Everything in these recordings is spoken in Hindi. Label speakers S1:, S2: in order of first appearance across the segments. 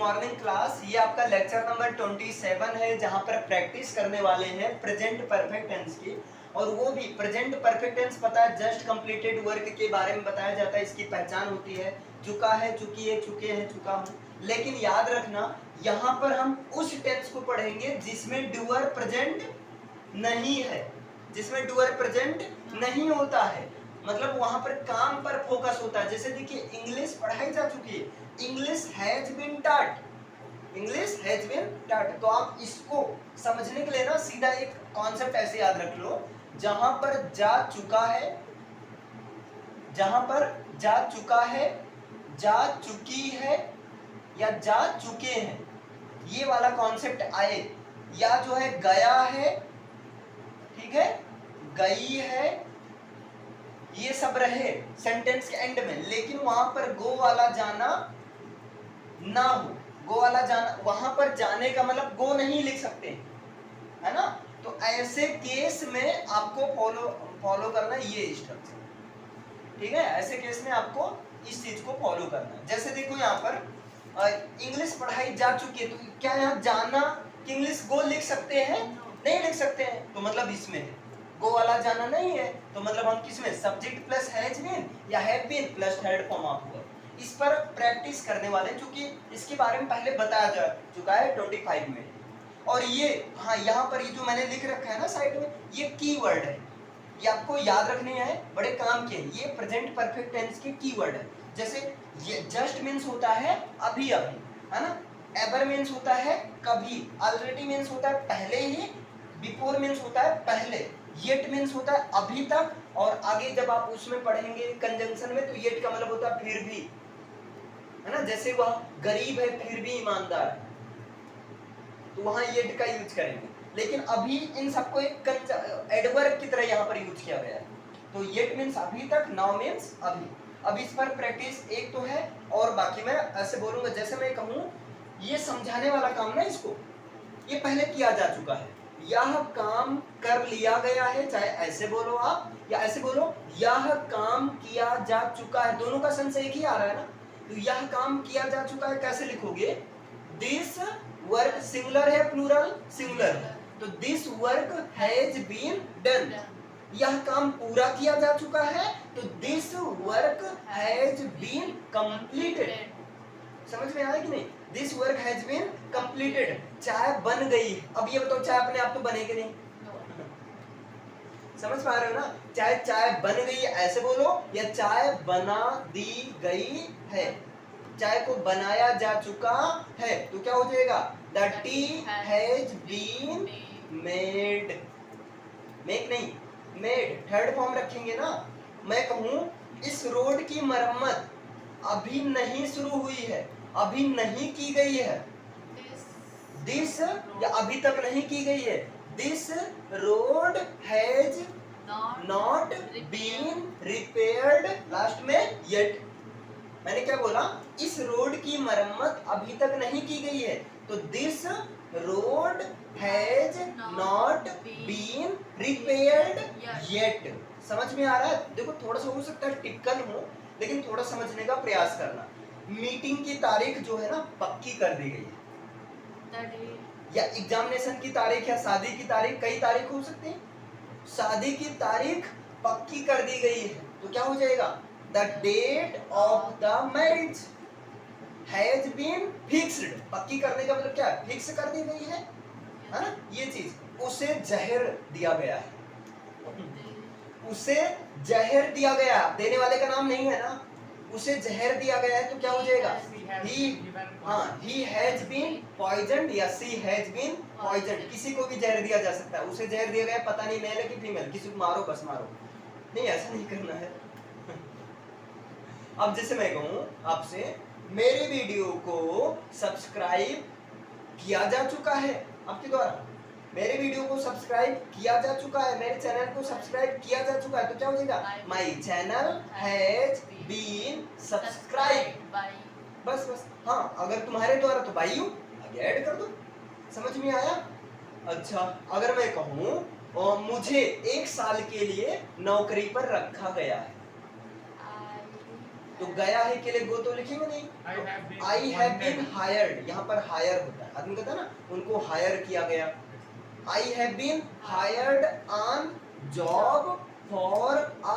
S1: Morning class. ये आपका लेक्चर नंबर 27 है, जहां पर प्रैक्टिस करने वाले हैं प्रेजेंट परफेक्ट टेंस की। और वो भी प्रेजेंट परफेक्ट टेंस पता है, जस्ट कंप्लीटेड वर्क के बारे में बताया जाता है। इसकी पहचान होती है चुका है, चुकी है, चुके हैं, चुका हूं। लेकिन याद रखना, यहाँ पर हम उस टेंस को पढ़ेंगे जिसमें डूअर प्रेजेंट नहीं है, जिसमें डूअर प्रेजेंट नहीं होता है, मतलब वहां पर काम पर फोकस होता है। जैसे देखिए, इंग्लिश पढ़ाई जा चुकी है, English has been taught, English has been taught. तो आप इसको समझने के लिए ना सीधा एक कॉन्सेप्ट ऐसे याद रख लो, जहां पर जा चुका है, जहां पर जा चुका है, जा चुकी है या जा चुके हैं, ये वाला कॉन्सेप्ट आए, या जो है गया है, ठीक है, गई है, ये सब रहे सेंटेंस के एंड में, लेकिन वहां पर गो वाला जाना ना हो। गो वाला जाना, वहां पर जाने का मतलब गो नहीं लिख सकते, है ना। तो ऐसे केस में आपको फॉलो करना ये स्ट्रक्चर, ठीक है। ऐसे केस में आपको इस चीज को फॉलो करना है। जैसे देखो, यहाँ पर इंग्लिश पढ़ाई जा चुकी है, तो क्या यहाँ जाना कि इंग्लिश गो लिख सकते हैं? नहीं लिख सकते हैं, तो मतलब इसमें है गो वाला जाना नहीं है, तो मतलब हम किसमें, सब्जेक्ट प्लस हैज बीन या have been plus third form of verb. इस पर प्रैक्टिस करने वाले, क्योंकि इसके बारे में पहले बताया जा चुका है 25 में। और ये हाँ, यहाँ पर ये जो मैंने लिख रखा है ना साइड में, ये कीवर्ड है, ये आपको याद रखने हैं, बड़े काम के। ये प्रेजेंट परफेक्ट टेंस के कीवर्ड है। जैसे ये जस्ट मीन्स होता है अभी अभी, है ना। एवर मीन्स होता है कभी, ऑलरेडी मीन्स होता है पहले ही, बिफोर मीन्स होता है पहले, येट मीन्स होता है अभी तक, और आगे जब आप उसमें पढ़ेंगे कंजंक्शन में, तो येट का मतलब होता है फिर भी, है ना। जैसे वह गरीब है फिर भी ईमानदार है, तो वहां येट का यूज करेंगे। लेकिन अभी इन सबको एक एडवर्ब की तरह यहाँ पर यूज किया गया है। तो येट मीन्स अभी तक, नाउ मीन्स अभी। अब इस पर प्रैक्टिस एक तो है, और बाकी मैं ऐसे बोलूंगा, जैसे मैं कहूँ, ये समझाने वाला काम ना, इसको ये पहले किया जा चुका है, यह काम कर लिया गया है, चाहे ऐसे बोलो आप या ऐसे बोलो, यह काम किया जा चुका है, दोनों का सेंस एक ही आ रहा है ना। तो यह काम किया जा चुका है कैसे लिखोगे? दिस वर्क सिंगुलर है, प्लूरल सिंगुलर है, तो this work has been done. यह काम पूरा किया जा चुका है, तो this work has been completed. समझ में आया कि नहीं? This work has been completed. चाय बन गई, अब ये बताओ, चाय अपने आप तो बनेगी नहीं, समझ पा रहे हो ना। चाहे चाय बन गई है ऐसे बोलो, या चाय बना दी गई है, चाय को बनाया जा चुका है, तो क्या हो जाएगा? The tea has been made. Make नहीं, मेड, थर्ड फॉर्म रखेंगे ना। मैं कहूं, इस रोड की मरम्मत अभी नहीं शुरू हुई है, अभी नहीं की गई है, दिस या अभी तक नहीं की गई है, this road has not been repaired, last में येट। मैंने क्या बोला? इस रोड की मरम्मत अभी तक नहीं की गई है, तो this road has not been repaired yet. समझ में आ रहा है? देखो, थोड़ा सा हो सकता है टिपिकल हो, लेकिन थोड़ा समझने का प्रयास करना। मीटिंग की तारीख जो है ना, पक्की कर दी गई है, या एग्जामिनेशन की तारीख या शादी की तारीख, कई तारीख हो सकती है। शादी की तारीख पक्की कर दी गई है, तो क्या हो जाएगा? The date of the marriage has been fixed. पक्की करने का मतलब क्या है? फिक्स कर दी गई है ना, ये चीज। उसे जहर दिया गया है, उसे जहर दिया गया, देने वाले का नाम नहीं है ना, उसे जहर दिया गया है, तो क्या हो जाएगा? he has been poisoned या she has been poisoned। किसी को भी जहर दिया जा सकता है, उसे जहर दिया गया, पता नहीं मेल है कि फीमेल, किसी को मारो बस मारो, नहीं ऐसा नहीं करना है। अब जैसे मैं कहूँ आपसे, मेरे वीडियो को सब्सक्राइब किया जा चुका है आपके द्वारा, मेरे वीडियो को सब्सक्राइब किया जा चुका है, मेरे चैनल को सब्सक्राइब किया जा चुका है, तो क्या हो जाएगा? My channel has been subscribe. बस बस, हाँ, अगर तुम्हारे द्वारा तो भाई आगे ऐड कर दो। समझ में आया? अच्छा, अगर मैं कहूँ मुझे 1 साल के लिए नौकरी पर रखा गया है, तो गया है के लिए गो तो लिखेंगे नहीं, आई हैव बीन हायर्ड, यहाँ पर हायर होता है, आदमी कहता है ना उनको हायर किया गया, I have been hired on job for a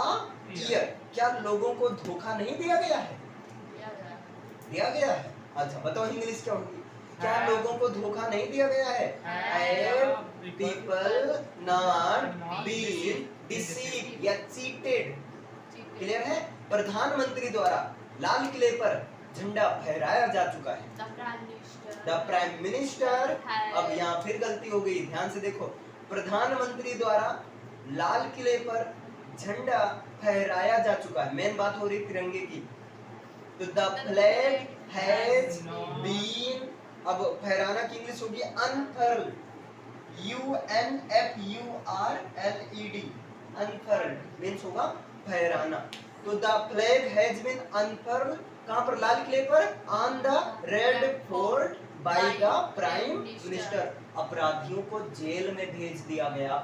S1: year. क्या लोगों को धोखा नहीं दिया गया है? दिया गया है। अच्छा बताओ इंग्लिश क्या होगी? क्या लोगों को धोखा नहीं दिया गया है? Have people not been deceived या cheated? क्लियर है? प्रधानमंत्री द्वारा लाल किले पर झंडा फहराया जा चुका है। द प्राइम मिनिस्टर, अब यहाँ फिर गलती हो गई, ध्यान से देखो, प्रधानमंत्री द्वारा लाल किले पर झंडा फहराया जा चुका है, मेन बात हो रही तिरंगे की। तो द फ्लैग हैज बीन, अब फहराना की इंग्लिश होगी अनफर्ल्ड, UNFURLED, अनफर्ल्ड मीन्स होगा फहराना। तो द फ्लैग हैज बीन अनफर्ल्ड, कहां पर? लाल किले पर, on the red fort by the prime minister. अपराधियों को जेल में भेज दिया गया,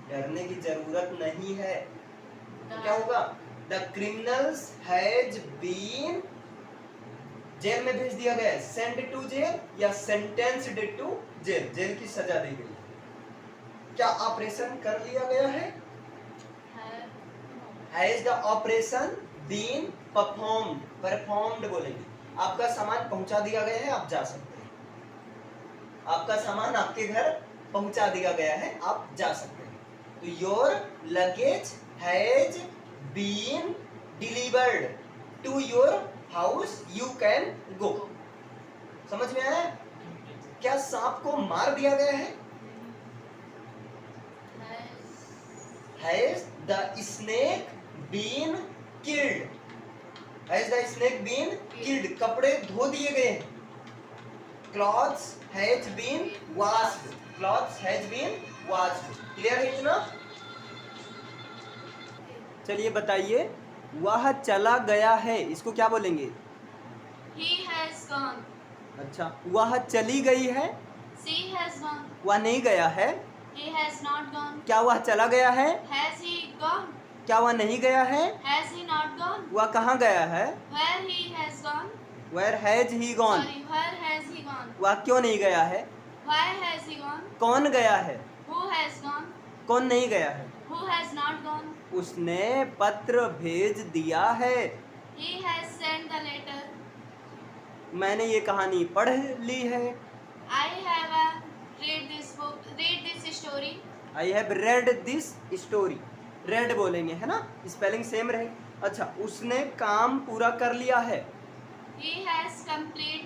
S1: डरने की जरूरत नहीं है। तो क्या होगा? The criminals has been, jail में भेज दिया गया है, सेंड टू जेल या सेंटेंस्ड टू जेल, जेल की सजा दी गई। क्या ऑपरेशन कर लिया गया है? Has the operation been performed, performed बोलेंगे। आपका सामान पहुंचा दिया गया है, आप जा सकते हैं। आपका सामान आपके घर पहुंचा दिया गया है, आप जा सकते हैं। तो your luggage has been delivered to your house, you can go. समझ में आया? क्या सांप को मार दिया गया है? Has the snake been killed, has the snake been killed, कपड़े धो दिए गए हैं। Clothes has been washed, clothes has been washed. Clear है इतना? चलिए बताइए, वह चला गया है, इसको क्या बोलेंगे?
S2: He has gone.
S1: अच्छा, वह चली गई है?
S2: She has gone.
S1: वह नहीं गया है?
S2: He has not gone.
S1: क्या वह चला गया है?
S2: Has he gone?
S1: क्या वह नहीं गया है?
S2: Has he not gone?
S1: वह कहाँ गया है?
S2: Where he has gone?
S1: Where has he gone?
S2: Sorry, where has he gone?
S1: वह क्यों नहीं गया है?
S2: Why has he gone?
S1: कौन गया है?
S2: Who has gone?
S1: कौन नहीं गया है?
S2: Who has not gone?
S1: उसने पत्र भेज दिया है।
S2: He has sent the letter.
S1: मैंने ये कहानी पढ़ ली है।
S2: I have read this book. Read this story.
S1: I have read this story. Red बोलेंगे, है ना? स्पेलिंग सेम रहे। अच्छा, उसने काम पूरा कर लिया है।
S2: He has complete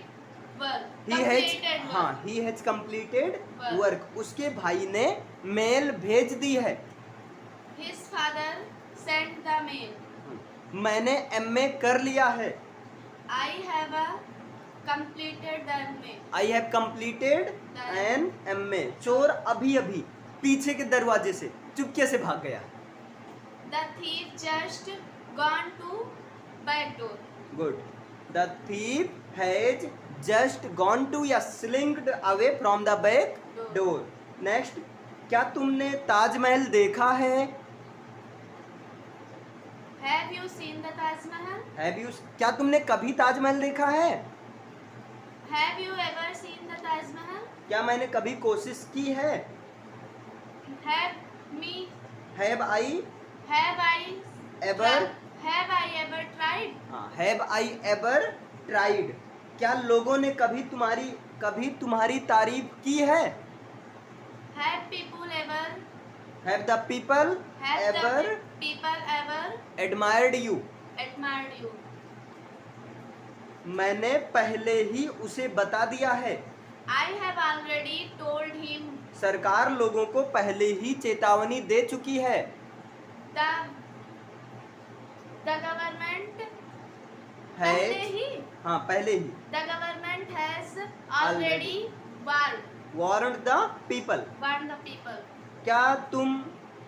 S2: work.
S1: He has,
S2: Completed work.
S1: हाँ, he has completed
S2: Work.
S1: work. उसके भाई ने मेल भेज दी है।
S2: His father sent the mail.
S1: मैंने MA कर लिया है।
S2: I have completed the mail.
S1: I have completed an MA. चोर अभी अभी पीछे के दरवाजे से चुपके से भाग गया।
S2: The thief just gone to back door.
S1: Good. The thief has just gone to या slinked away from the back door. Next, क्या तुमने ताजमहल देखा है?
S2: Have you seen the Taj Mahal?
S1: Have you, क्या तुमने कभी ताजमहल देखा है?
S2: Have you ever seen the Taj Mahal?
S1: क्या मैंने कभी कोशिश की है? Have I ever?
S2: Have I ever tried?
S1: हाँ, have I ever tried? क्या लोगों ने कभी तुम्हारी तारीफ की है?
S2: Have people ever?
S1: Have the people
S2: Have
S1: ever
S2: the people ever
S1: admired you?
S2: admired you?
S1: मैंने पहले ही उसे बता दिया है।
S2: I have already told him.
S1: सरकार लोगों को पहले ही चेतावनी दे चुकी है।
S2: The government
S1: पहले ही
S2: The government has already
S1: warned the people.
S2: warned the people.
S1: क्या तुम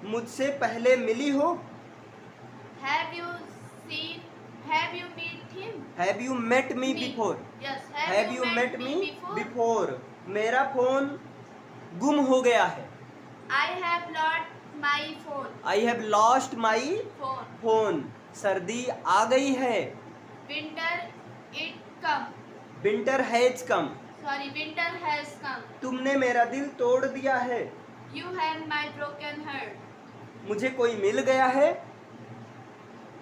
S1: मुझसे पहले मिली हो?
S2: Have you met him?
S1: Have you met me before?
S2: Yes.
S1: Have you met me before? मेरा फोन गुम हो गया है।
S2: I have lost my phone.
S1: I have lost my
S2: Phone.
S1: phone. सर्दी आ गई है।
S2: winter it come.
S1: Winter has come,
S2: Sorry, winter has come.
S1: तुमने मेरा दिल तोड़ दिया है,
S2: You have my broken heart.
S1: मुझे कोई मिल गया है,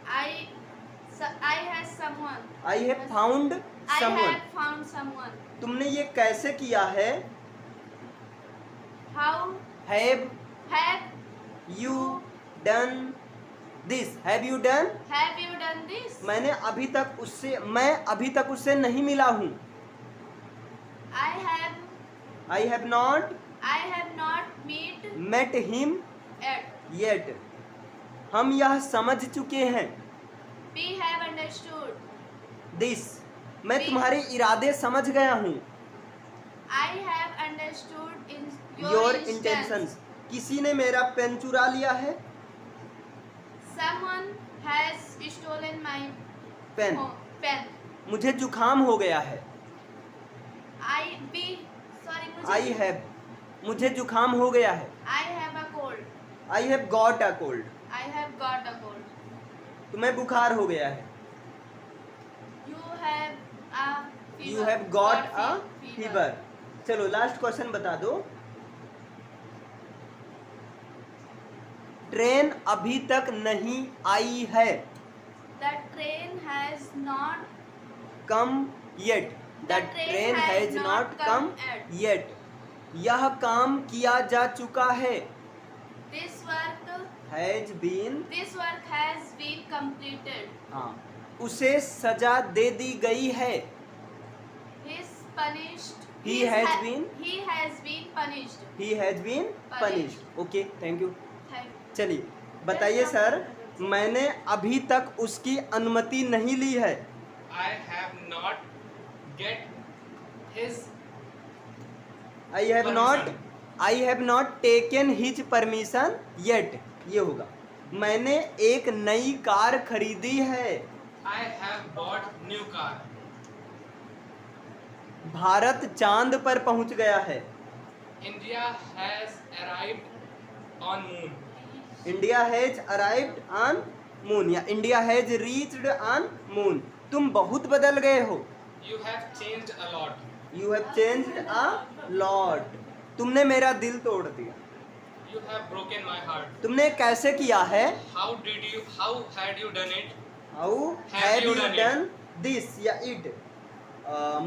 S2: I have someone.
S1: I have found
S2: I
S1: someone,
S2: have found someone.
S1: तुमने ये कैसे किया है,
S2: How
S1: have
S2: have
S1: you done this, have you done,
S2: you done this?
S1: मैं अभी तक उससे नहीं मिला हूँ,
S2: I
S1: I have
S2: not met
S1: met him
S2: yet.
S1: Yet, हम यह समझ चुके हैं,
S2: We have understood.
S1: दिस, मैं तुम्हारे इरादे समझ गया हूँ,
S2: I have understood in your
S1: your
S2: intentions.
S1: Intentions, किसी ने मेरा पेन चुरा लिया है,
S2: Someone has stolen my
S1: pen,
S2: pen.
S1: मुझे जुकाम हो गया है, आई हैव, मुझे जुकाम हो गया है,
S2: I have a cold.
S1: I have got a cold,
S2: I have got a cold.
S1: तुम्हें बुखार हो गया है,
S2: You have a fever.
S1: You have got a
S2: fever.
S1: Fever. चलो लास्ट क्वेश्चन बता दो, ट्रेन अभी तक नहीं आई है,
S2: The train has not.
S1: Come yet, the
S2: The train
S1: train
S2: has
S1: has
S2: not
S1: not come
S2: come yet.
S1: Yet, यह काम किया जा चुका है,
S2: This work.
S1: Has been,
S2: This work has been completed.
S1: हाँ, उसे सजा दे दी गई है,
S2: He's punished.
S1: He has been-
S2: He has been punished.
S1: He has been punished. Okay, thank you.
S2: Thank.
S1: चलिए बताइए सर, मैंने अभी तक उसकी अनुमति नहीं ली है,
S3: I have not get his
S1: I have not taken his permission yet, ये होगा, मैंने एक नई कार खरीदी है,
S3: I have bought new car.
S1: Bharat चांद पर पहुंच गया है,
S3: India has arrived on moon.
S1: India has arrived on moon, या India has reached on moon, तुम बहुत बदल गए हो,
S3: You have changed a lot.
S1: You have changed a lot, तुमने मेरा दिल तोड़ दिया,
S3: You have broken my heart.
S1: तुमने कैसे किया है,
S3: How had you done it?
S1: How
S3: Have
S1: have
S3: you
S1: you
S3: done
S1: done this या इट,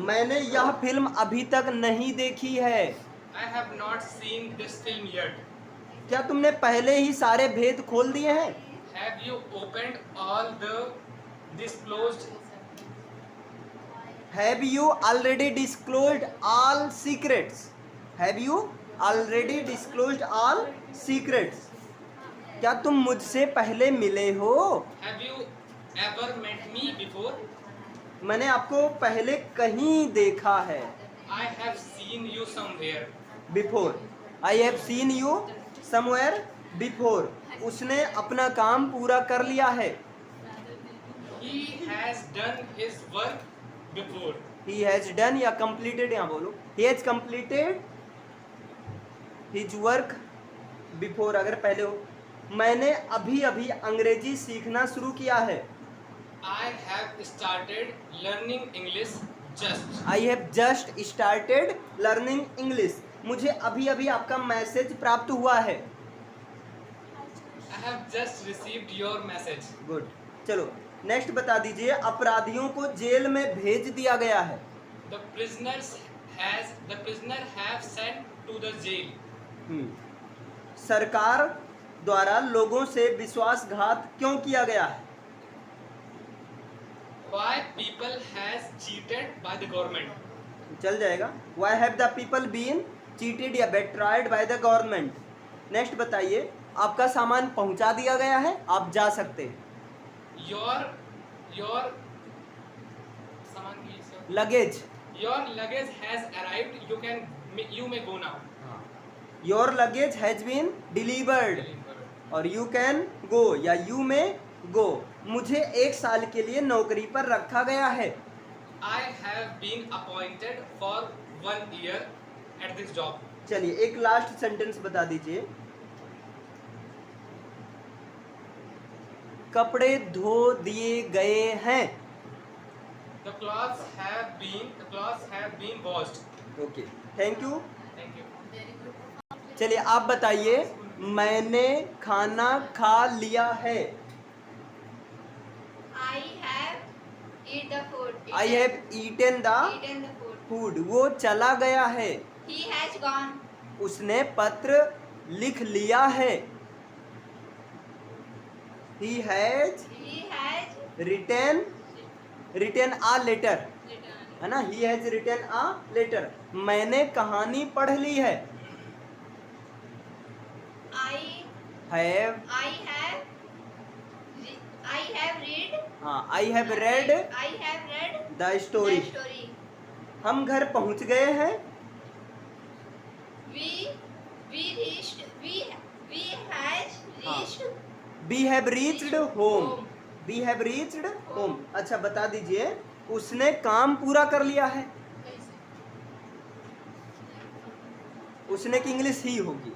S1: मैंने यह फिल्म अभी तक नहीं देखी है,
S3: I have not seen this film yet.
S1: क्या तुमने पहले ही सारे भेद खोल दिए हैं,
S3: Have you opened all the disclosed?
S1: Have you already disclosed all secrets, have you already disclosed all secrets, क्या तुम मुझसे पहले मिले हो,
S3: Have you ever met me before?
S1: मैंने आपको पहले कहीं देखा है,
S3: I have seen you somewhere.
S1: Before, I have seen you somewhere before, उसने अपना काम पूरा कर लिया है,
S3: He has done his work before.
S1: He has done या कंप्लीटेड, यहाँ बोलो, ही has completed his work before, अगर पहले हो, मैंने अभी अभी अंग्रेजी सीखना शुरू किया है,
S3: I have started learning English just.
S1: I have just started learning English, मुझे अभी अभी आपका मैसेज प्राप्त हुआ है,
S3: I have just received your message.
S1: Good. चलो नेक्स्ट बता दीजिए, अपराधियों को जेल में भेज दिया गया है,
S3: The prisoner have sent to the jail.
S1: सरकार द्वारा लोगों से विश्वासघात क्यों किया गया है,
S3: Why people has cheated by the government?
S1: चल जाएगा, why have the people been cheated या betrayed by the government. Next बताइए, आपका सामान पहुंचा दिया गया है, आप जा सकते हैं,
S3: Your saman ki sir.
S1: Luggage,
S3: Your luggage has arrived. You may go now.
S1: Your luggage has been delivered, और यू कैन गो या यू में गो, मुझे 1 साल के लिए नौकरी पर रखा गया है,
S3: I have been appointed for 1 year at this job.
S1: चलिए एक लास्ट सेंटेंस बता दीजिए, कपड़े धो दिए गए हैं,
S3: The clothes have been washed.
S1: Okay, thank you.
S3: Thank you.
S2: Very good.
S1: चलिए आप बताइए, मैंने खाना खा लिया है।
S2: I have eat the food.
S1: I have eaten the
S2: Eaten the food.
S1: Food. वो चला गया है।
S2: He has gone.
S1: उसने पत्र लिख लिया है। He has
S2: He has
S1: written a letter,
S2: written.
S1: है ना। He has written a letter. मैंने कहानी पढ़ ली है।
S2: I
S1: have,
S2: I have read.
S1: हाँ, I have read
S2: I have read
S1: the story.
S2: the story.
S1: हम घर पहुंच गए हैं।
S2: We reached. We has reached.
S1: We have reached home.
S2: home.
S1: We have reached home. अच्छा बता दीजिए, उसने काम पूरा कर लिया है। उसने की इंग्लिश ही होगी।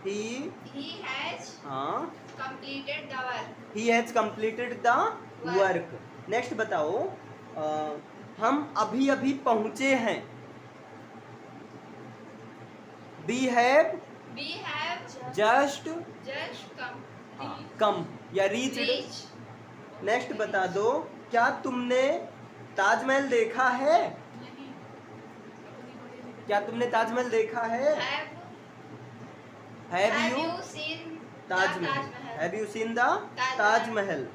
S2: He has
S1: हाँ,
S2: completed the work.
S1: He has completed the work. Next बताओ, हम अभी अभी पहुंचे हैं। We have
S2: We have
S1: just
S2: just come.
S1: Come या रीच्ड।
S2: Reach.
S1: नेक्स्ट बता दो, क्या तुमने ताजमहल देखा है? क्या तुमने ताजमहल देखा है?
S2: Have
S1: have you
S2: you seen the
S1: Taj Mahal?
S2: Taj
S1: have you seen the
S2: Taj Mahal?
S1: Taj Mahal?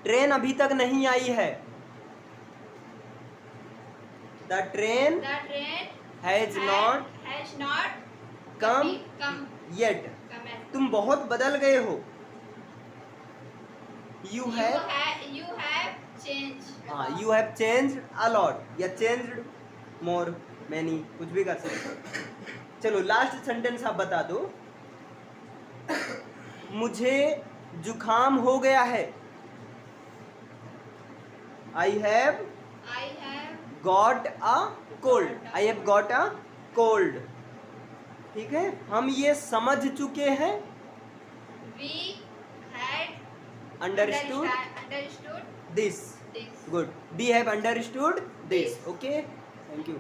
S1: Train अभी तक नहीं आई है। The train
S2: The train
S1: has not
S2: has not
S1: come
S2: come
S1: yet.
S2: come yet.
S1: तुम बहुत बदल गए हो। You have,
S2: You have changed.
S1: हाँ, you have changed a lot या चेंज्ड मोर मैनी, कुछ भी कर सकते हो। चलो लास्ट सेंटेंस आप बता दो। मुझे जुखाम हो गया है। I have
S2: I have
S1: got a cold. I have got a cold. ठीक है, हम ये समझ चुके हैं।
S2: we had
S1: understood
S2: understood
S1: this.
S2: this.
S1: Good, we have understood this. Okay, thank you.